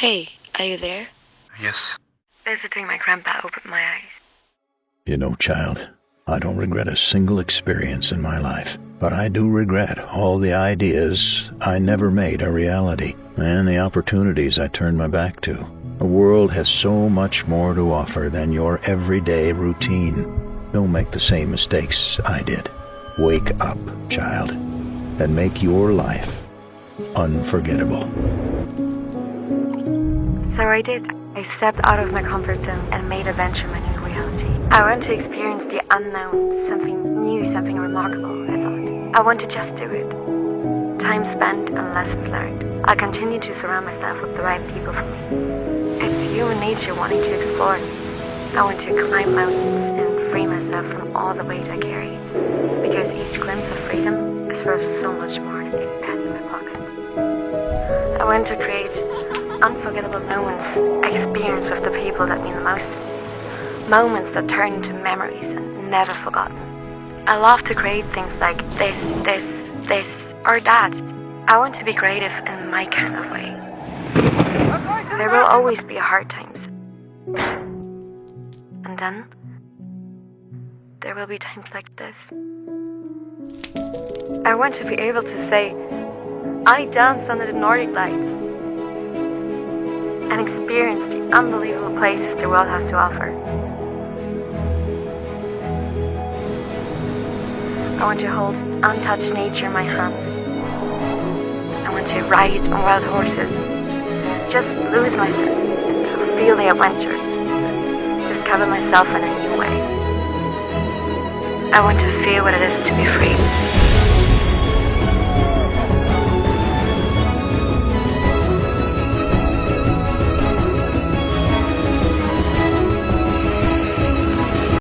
Hey, are you there? Yes. Visiting my grandpa opened my eyes. You know, child, I don't regret a single experience in my life, but I do regret all the ideas I never made a reality and the opportunities I turned my back to. The world has so much more to offer than your everyday routine. Don't make the same mistakes I did. Wake up, child, and make your life unforgettable. So I did. I stepped out of my comfort zone and made adventure my new reality. I want to experience the unknown, something new, something remarkable, I thought. I want to just do it. Time spent and lessons learned. I'll continue to surround myself with the right people for me. It's human nature wanting to explore. I want to climb mountains and free myself from all the weight I carry. Because each glimpse of freedom is worth so much more than a pen in my pocket. I want to create unforgettable moments, experience with the people that mean the most. Moments that turn into memories and never forgotten. I love to create things like this, or that. I want to be creative in my kind of way. There will always be hard times. And then, there will be times like this. I want to be able to say, I danced under the Nordic lights, and experience the unbelievable places the world has to offer. I want to hold untouched nature in my hands. I want to ride on wild horses, just lose myself and feel the adventure, discover myself in a new way. I want to feel what it is to be free.